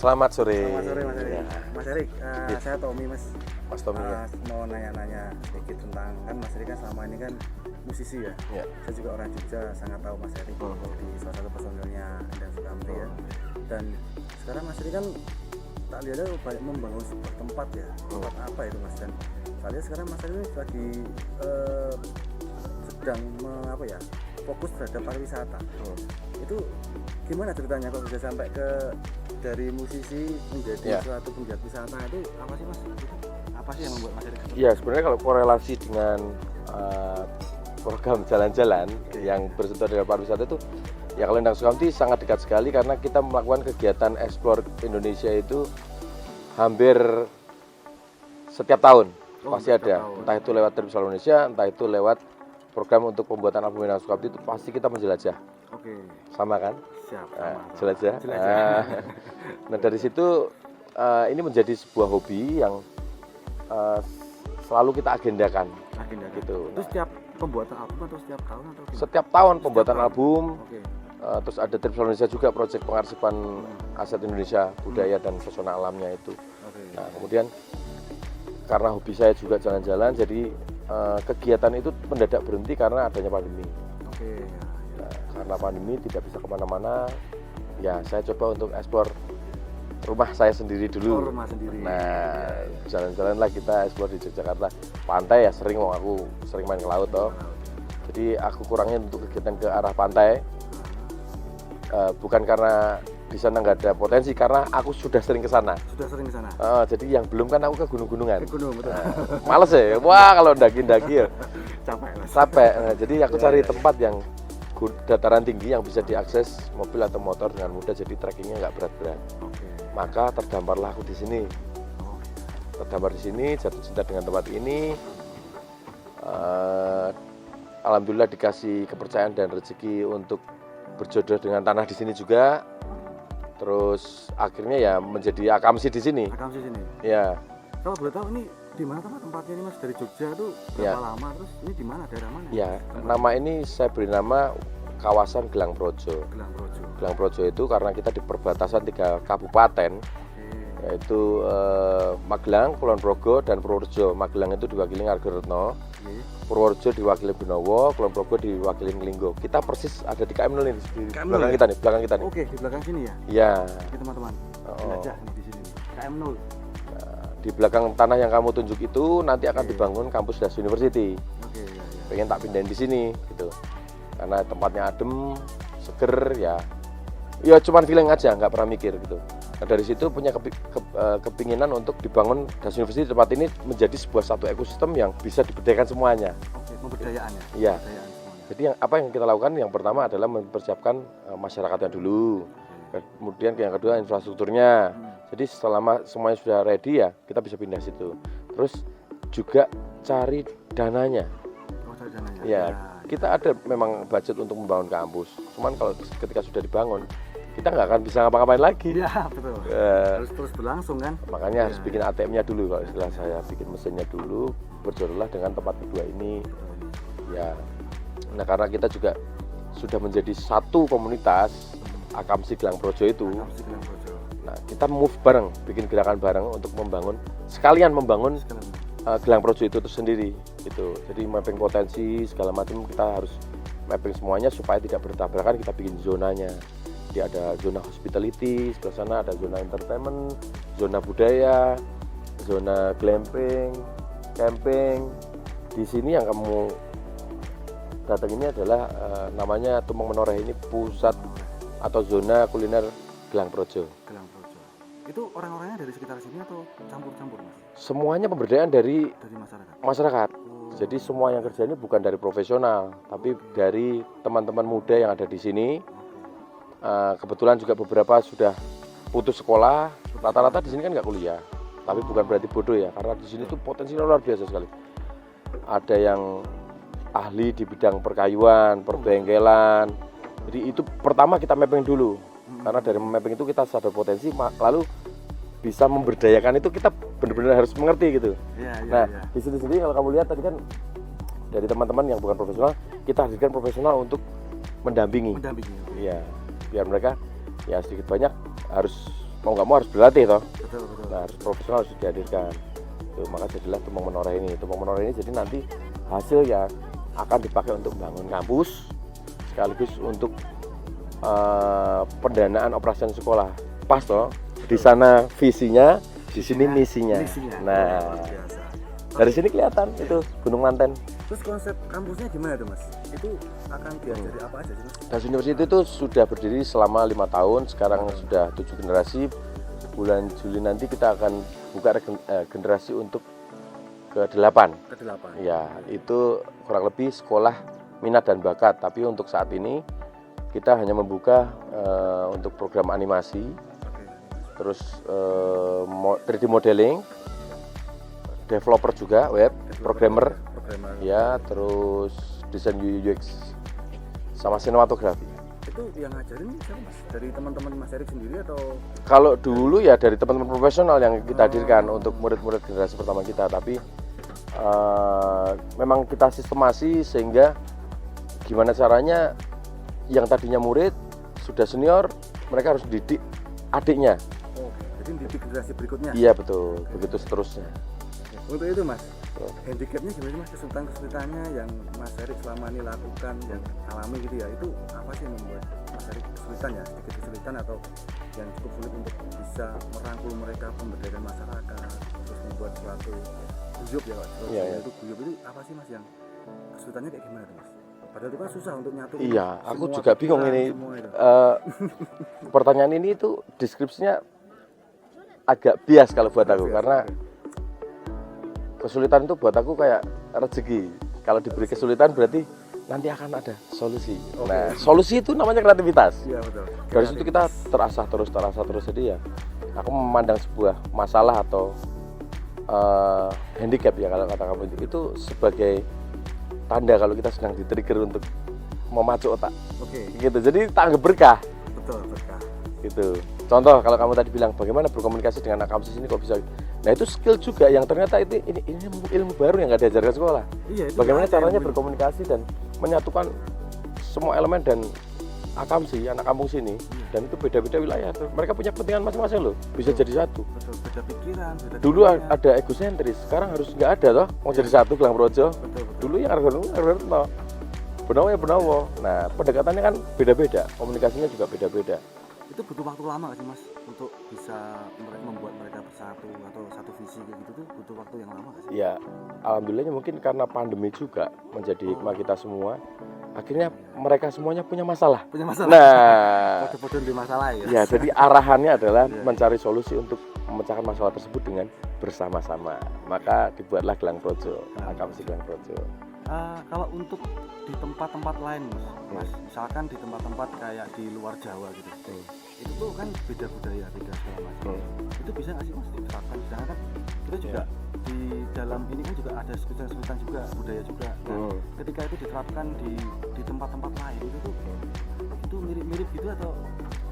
Selamat sore. Selamat sore Mas Erik. Ya. Mas Erik, Ya. saya Tommy Mas. Mas Tommy ya. Mau nanya-nanya sedikit tentang, kan Mas Erik kan selama ini kan musisi ya. Ya. Saya juga orang Jogja, sangat tahu Mas Erik di salah satu personelnya Endang Sukamti ya. Dan sekarang Mas Erik kan tak lihatnya banyak membangun sebuah tempat ya. Tempat apa itu Mas? Dan saya lihat sekarang Mas Erik lagi sedang fokus terhadap pariwisata. Itu gimana ceritanya kok bisa sampai ke dari musisi menjadi suatu penggiat wisata itu apa sih Mas? Itu apa sih yang membuat Mas Erik? Ya sebenarnya kalau korelasi dengan program jalan-jalan yang bersentuhan dengan pariwisata itu, ya kalau Endang Sukamti sangat dekat sekali karena kita melakukan kegiatan Explore Indonesia itu hampir setiap tahun pasti ada. Entah itu lewat Trip Selalu Indonesia, entah itu lewat program untuk pembuatan album Endang Sukamti, itu pasti kita menjelajah. Oke. Sama kan? Siap. Jelajah. Nah dari situ ini menjadi sebuah hobi yang selalu kita agendakan. Gitu. Itu setiap pembuatan album atau setiap tahun atau gimana? Setiap tahun pembuatan album. Oke. Terus ada Trip Selalu Indonesia juga, proyek pengarsipan aset Indonesia, budaya dan pesona alamnya itu. Oke. Nah kemudian karena hobi saya juga jalan-jalan, jadi kegiatan itu mendadak berhenti karena adanya pandemi. Oke. Nah, karena pandemi tidak bisa kemana-mana, ya saya coba untuk eksplor rumah saya sendiri dulu. Rumah sendiri. Nah, jalan-jalanlah kita eksplor di Yogyakarta. Pantai ya sering, aku sering main ke laut toh. Jadi aku kurangin untuk kegiatan ke arah pantai. Bukan karena di sana nggak ada potensi, karena aku sudah sering ke sana. Sudah sering ke sana. Jadi yang belum kan aku ke gunung-gunungan. Ke gunung betul. Males ya. Wah, kalau daki-daki ya. Capek Mas. Capek. Nah, jadi aku cari tempat yang dataran tinggi yang bisa diakses mobil atau motor dengan mudah, jadi trekkingnya nggak berat-berat. Oke. Maka terdamparlah aku di sini. Terdampar di sini, jatuh cinta dengan tempat ini. Alhamdulillah dikasih kepercayaan dan rezeki untuk berjodoh dengan tanah di sini juga. Terus akhirnya ya menjadi akamsi di sini. Akamsi sini. Ya. Kalau boleh tahu ini di mana tempatnya ini Mas, dari Jogja itu berapa lama, terus ini di mana, daerah mana? Ya, nama ini saya beri nama kawasan Gelang Projo. Gelang Projo itu karena kita di perbatasan 3 kabupaten, yaitu Magelang, Kulon Progo, dan Purworejo. Magelang itu diwakili Ngargoretno, Purworejo diwakili Benowo, Kulon Progo diwakili Nglinggo. Kita persis ada di KM 0 ini, di belakang kita nih. Oke, di belakang sini ya? Iya. Oke teman-teman, jelajah nih di sini, KM 0. Di belakang tanah yang kamu tunjuk itu nanti akan dibangun kampus Das University. Pengen tak pindahin di sini gitu, karena tempatnya adem, seger ya. Ya cuman feeling aja, nggak pernah mikir gitu. Nah dari situ punya kepinginan untuk dibangun Das University, tempat ini menjadi sebuah satu ekosistem yang bisa diberdayakan semuanya. Oke, pemberdayaan ya? Iya. Jadi apa yang kita lakukan, yang pertama adalah mempersiapkan masyarakatnya dulu. Kemudian yang kedua infrastrukturnya. Jadi selama semuanya sudah ready ya kita bisa pindah situ. Terus juga cari dananya. Cari dananya. Ya, kita ada memang budget untuk membangun kampus. Cuman kalau ketika sudah dibangun, kita nggak akan bisa ngapa-ngapain lagi. Iya betul. Harus terus berlangsung kan. Makanya harus bikin ATM-nya dulu, kalau istilah saya, bikin mesinnya dulu. Berjodohlah dengan tempat kedua ini. Ya, nah karena kita juga sudah menjadi satu komunitas Akamsi Gelang Projo itu. Nah kita move bareng, bikin gerakan bareng untuk sekalian membangun Gelang Projo itu sendiri gitu. Jadi mapping potensi segala macam, kita harus mapping semuanya supaya tidak bertabrakan. Kita bikin zonanya. Jadi ada zona hospitality, sebelah sana ada zona entertainment, zona budaya, zona glamping, camping. Di sini yang kamu datang ini adalah namanya Tumpeng Menoreh, ini pusat atau zona kuliner Gelang Projo. Gelang Projo. Itu orang-orangnya dari sekitar sini atau campur-campur Mas? Semuanya pemberdayaan dari masyarakat. Jadi semua yang kerja ini bukan dari profesional, tapi dari teman-teman muda yang ada di sini. Kebetulan juga beberapa sudah putus sekolah. Rata-rata di sini kan nggak kuliah, tapi bukan berarti bodoh ya, karena di sini tuh potensinya luar biasa sekali. Ada yang ahli di bidang perkayuan, perbengkelan. Jadi itu pertama kita mapping dulu, karena dari mapping itu kita sadar potensi, lalu bisa memberdayakan itu kita benar-benar harus mengerti gitu. Di sini sendiri kalau kamu lihat tadi kan dari teman-teman yang bukan profesional, kita hadirkan profesional untuk mendampingi. Iya, biar mereka ya sedikit banyak harus mau nggak mau harus berlatih toh. betul betul. Nah, harus profesional harus dihadirkan. Tuh, maka jadilah tumpeng menoreh ini. Tumpeng menoreh ini jadi nanti hasil yang akan dipakai untuk membangun kampus sekaligus untuk pendanaan operasi sekolah. Pas toh. Di sana visinya, di sini misinya. Nah, Luar biasa. dari sini kelihatan itu Gunung Manten. Terus konsep kampusnya gimana tuh mas? Itu akan diajari apa aja sih mas? Das University itu sudah berdiri selama 5 tahun, sekarang sudah 7 generasi. Bulan Juli nanti kita akan buka generasi untuk ke-8. Ke-8. Ya, itu kurang lebih sekolah minat dan bakat. Tapi untuk saat ini kita hanya membuka untuk program animasi, Oke. terus 3D modeling, developer juga, web, programmer, ya, terus desain UI UX, sama sinematografi. Itu yang ngajarin siapa mas? Dari teman-teman Mas Erik sendiri atau? Kalau dulu ya dari teman-teman profesional yang kita hadirkan untuk murid-murid generasi pertama kita, tapi memang kita sistemasi sehingga gimana caranya yang tadinya murid sudah senior, mereka harus didik adiknya. Oh, jadi didik generasi berikutnya? Iya betul, begitu seterusnya. Untuk itu mas, handicapnya gimana sih mas? Kesulitannya yang Mas Erik selama ini lakukan, yang alami gitu ya, itu apa sih yang membuat Mas Erik kesulitan ya? Sedikit kesulitan atau yang cukup sulit untuk bisa merangkul mereka, pemberdayaan masyarakat, terus membuat suatu guyub ya Pak? Iya, iya. Itu guyub itu apa sih mas yang kesulitannya kayak gimana tuh mas? Padahal itu kan susah untuk nyatu. Iya, aku juga bingung ini. Semua itu. Pertanyaan ini itu deskripsinya agak bias kalau buat aku, karena kesulitan itu buat aku kayak rezeki. Kalau diberi kesulitan berarti nanti akan ada solusi. Nah, solusi itu namanya kreativitas. Iya betul. Dari situ kita terasah terus. Jadi ya, aku memandang sebuah masalah atau handicap ya kalau kata kamu itu sebagai tanda kalau kita sedang di-trigger untuk memacu otak. Oke. Gitu. Jadi tak anggap berkah. Betul berkah. Gitu. Contoh kalau kamu tadi bilang bagaimana berkomunikasi dengan anak kampus ini kok bisa. Nah, itu skill juga yang ternyata ini ilmu baru yang nggak diajarkan sekolah. Iya, itu Bagaimana ada caranya yang berkomunikasi dan menyatukan semua elemen dan akamsi anak kampung sini, dan itu beda-beda wilayah tuh. Mereka punya kepentingan masing-masing loh, bisa jadi satu. betul, beda pikiran, beda Dulu pikiran. ada egosentris, sekarang harus nggak ada toh, mau jadi satu Gelang Projo. betul. Dulu yang harga toh. Benawo ya benawo. Nah, pendekatannya kan beda-beda, komunikasinya juga beda-beda. Itu butuh waktu lama nggak sih mas untuk bisa membuat mereka bersatu atau satu visi kayak gitu tuh butuh waktu yang lama nggak sih? Ya, alhamdulillahnya mungkin karena pandemi juga menjadi hikmah kita semua. Akhirnya mereka semuanya punya masalah. Punya masalah. Nah, Kode-kode di masalah ya. ya jadi arahannya adalah mencari solusi untuk memecahkan masalah tersebut dengan bersama-sama. Maka dibuatlah Gelang Projo, akamsi Gelang Projo. Kalau untuk di tempat-tempat lain mas, misalkan di tempat-tempat kayak di luar Jawa gitu, itu tuh kan beda budaya, beda segala macam. Itu bisa nggak sih mas diterapkan? Sedangkan kan kita juga di dalam ini kan juga ada kesulitan juga budaya juga. Nah, ketika itu diterapkan di tempat-tempat lain itu mirip-mirip gitu atau?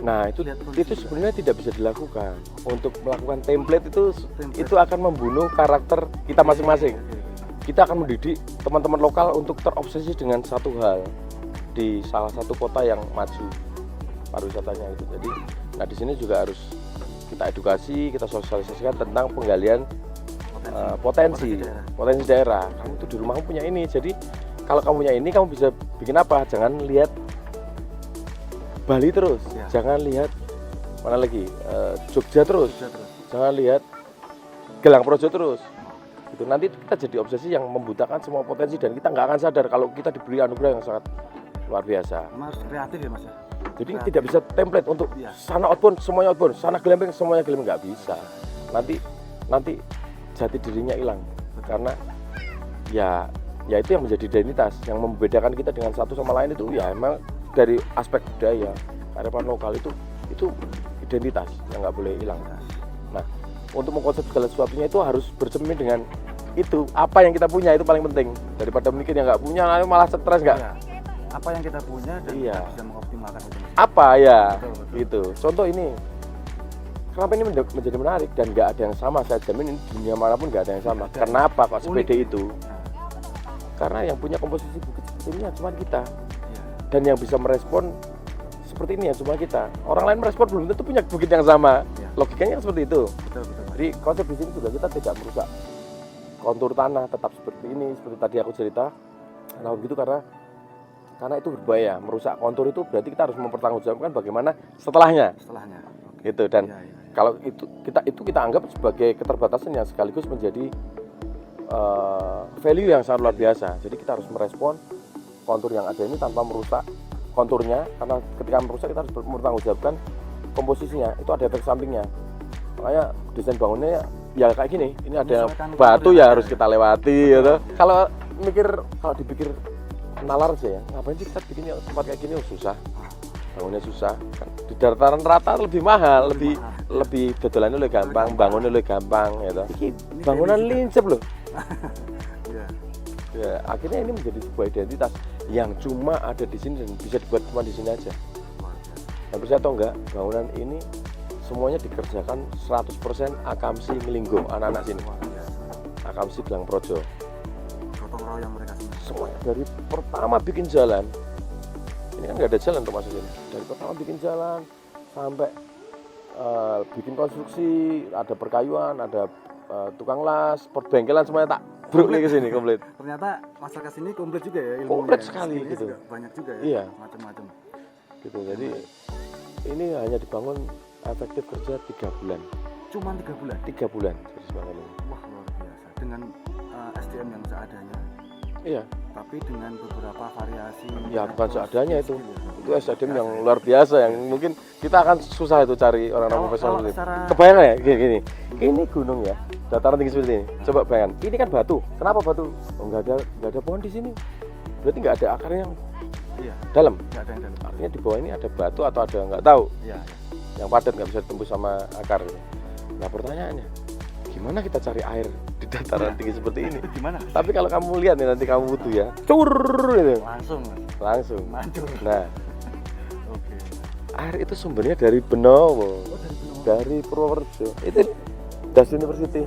Nah, itu juga. sebenarnya tidak bisa dilakukan. Untuk melakukan template itu akan membunuh karakter kita masing-masing. Kita akan mendidik teman-teman lokal untuk terobsesi dengan satu hal di salah satu kota yang maju pariwisatanya itu. Jadi, nah di sini juga harus kita edukasi, kita sosialisasikan tentang penggalian potensi daerah. Kamu tuh di rumahmu punya ini, jadi kalau kamu punya ini kamu bisa bikin apa? Jangan lihat Bali terus, jangan lihat mana lagi Jogja terus, jangan lihat Gelang Projo terus. Itu nanti kita jadi obsesi yang membutakan semua potensi dan kita nggak akan sadar kalau kita diberi anugerah yang sangat luar biasa. Mas kreatif ya mas ya. Jadi tidak bisa template untuk sana outbound semuanya outbound, sana glamping semuanya glamping, nggak bisa. Nanti jati dirinya hilang karena ya itu yang menjadi identitas yang membedakan kita dengan satu sama lain itu ya emang dari aspek budaya kearifan lokal itu identitas yang nggak boleh hilang. Nah, untuk mengkonsep segala sesuatunya itu harus bercermin dengan itu apa yang kita punya itu paling penting daripada mikir yang nggak punya lalu malah stres nggak. Apa yang kita punya dan kita bisa mengoptimalkan itu. Apa ya? Betul. Gitu. Contoh ini, kenapa ini menjadi menarik dan nggak ada yang sama? Saya jamin ini dunia manapun nggak ada yang sama. Kenapa kok sepede itu? Karena yang punya komposisi bukit seperti ini cuma kita. Dan yang bisa merespon seperti ini ya cuma kita. Orang lain merespon belum tentu punya bukit yang sama. logikanya seperti itu. Betul, Mas. Jadi konsep di sini juga kita tidak merusak kontur tanah, tetap seperti ini, seperti tadi aku cerita. Nah begitu karena itu berbahaya, merusak kontur itu berarti kita harus mempertanggungjawabkan bagaimana setelahnya. Gitu. Dan kalau itu kita anggap sebagai keterbatasan yang sekaligus menjadi value yang sangat luar biasa. Jadi kita harus merespon kontur yang ada ini tanpa merusak konturnya, karena ketika merusak kita harus mempertanggungjawabkan komposisinya. Itu ada efek sampingnya. Makanya desain bangunnya ya kayak gini. Ini ada batu ya harus kita lewati gitu. Kalau dipikir nalar aja ya, ngapain sih kita bikin tempat kayak gini? Susah. Bangunnya susah. Di dataran rata lebih mahal, lebih dodolannya lebih gampang, bangunnya lebih gampang gitu. Bangunan lincip loh. Ya, akhirnya ini menjadi sebuah identitas yang cuma ada di sini dan bisa dibuat cuma di sini aja. Yang bisa atau enggak, bangunan ini semuanya dikerjakan 100% Akamsi Ngelinggo, anak-anak sini. Akamsi Gelang Projo. Gotong royong mereka semuanya dari pertama bikin jalan. Ini kan nggak ada jalan untuk masuk sini. Dari pertama bikin jalan sampai bikin konstruksi, ada perkayuan, ada tukang las, perbengkelan semuanya tak bruk ke sini komplit. Ternyata masyarakat sini komplit juga ya ilmunya. Komplit sekali gitu. Banyak juga ya. Iya. Macam-macam. Gitu. Jadi ini hanya dibangun efektif kerja 3 bulan. Cuma 3 bulan. 3 bulan jadi bangun ini. Wah, luar biasa. Dengan SDM yang seadanya. Iya. Tapi dengan beberapa variasi. Ya bukan seadanya itu. Itu SDM yang luar biasa yang mungkin kita akan susah itu cari orang-orang profesional itu. Kebayang nggak ya gini. Ini gunung ya, dataran tinggi seperti ini. Coba bayangkan. Ini kan batu. Kenapa batu? Oh, nggak ada pohon di sini. Berarti nggak ada akarnya yang dalam. Nggak ada yang dalam. Artinya di bawah ini ada batu atau ada nggak tahu. Iya. Yang padat nggak bisa ditembus sama akar. Nah pertanyaannya, gimana kita cari air di dataran tinggi seperti ini? Gimana? Tapi kalau kamu lihat nih nanti kamu butuh ya, cur gitu. Langsung. Mancur. Nah, Oke. air itu sumbernya dari Benowo, dari Purworejo. Itu Das University.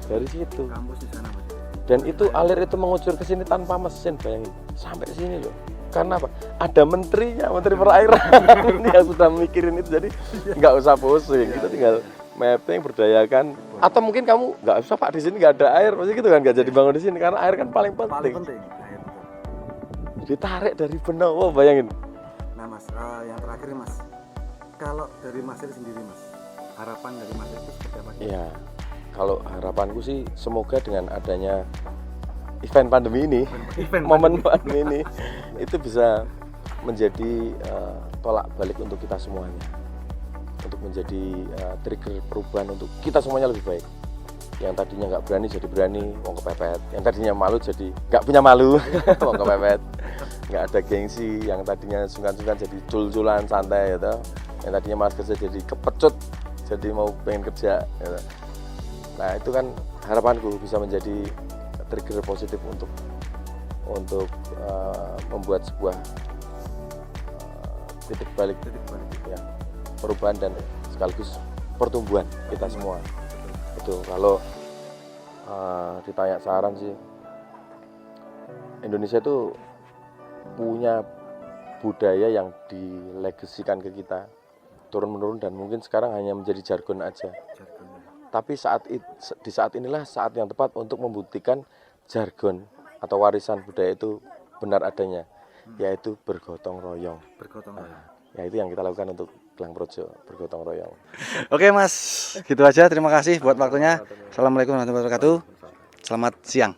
Dari situ. Kampus di sana, Mas. Dan itu alir itu mengucur ke sini tanpa mesin, bayangin. Sampai sini loh. Karena apa? Ada menterinya, menteri perairan yang sudah mikirin itu. Jadi nggak usah pusing. Kita tinggal mapping, berdayakan. Atau mungkin kamu nggak usah Pak, di sini nggak ada air, maksudnya gitu kan, nggak jadi bangun di sini karena air kan paling penting. Paling penting. Air. Ditarik dari Benowo, bayangin. Nah, Mas, yang terakhir nih, Mas. Kalau dari Mas Eri sendiri, Mas, harapan dari Mas Eri itu seperti apa? Iya. Kalau harapanku sih semoga dengan adanya event pandemi ini, momen pandemi ini itu bisa menjadi tolak balik untuk kita semuanya, untuk menjadi trigger perubahan untuk kita semuanya lebih baik. Yang tadinya nggak berani jadi berani, wong kepepet. Yang tadinya malu jadi nggak punya malu, wong kepepet. Nggak ada gengsi. Yang tadinya sungkan-sungkan jadi cul-culan santai, gitu. Yang tadinya malas kerja jadi kepecut, jadi mau pengen kerja. Gitu. Nah itu kan harapanku bisa menjadi trigger positif untuk membuat sebuah titik balik ya, perubahan dan sekaligus pertumbuhan kita semua. Itu kalau ditanya saran sih, Indonesia itu punya budaya yang dilegasikan ke kita turun menurun dan mungkin sekarang hanya menjadi jargon aja. Tapi di saat inilah saat yang tepat untuk membuktikan jargon atau warisan budaya itu benar adanya, yaitu bergotong royong. Ya itu yang kita lakukan untuk Gelang Projo, bergotong royong. Oke, Mas, gitu aja. Terima kasih buat waktunya. Assalamualaikum warahmatullahi wabarakatuh. Selamat siang.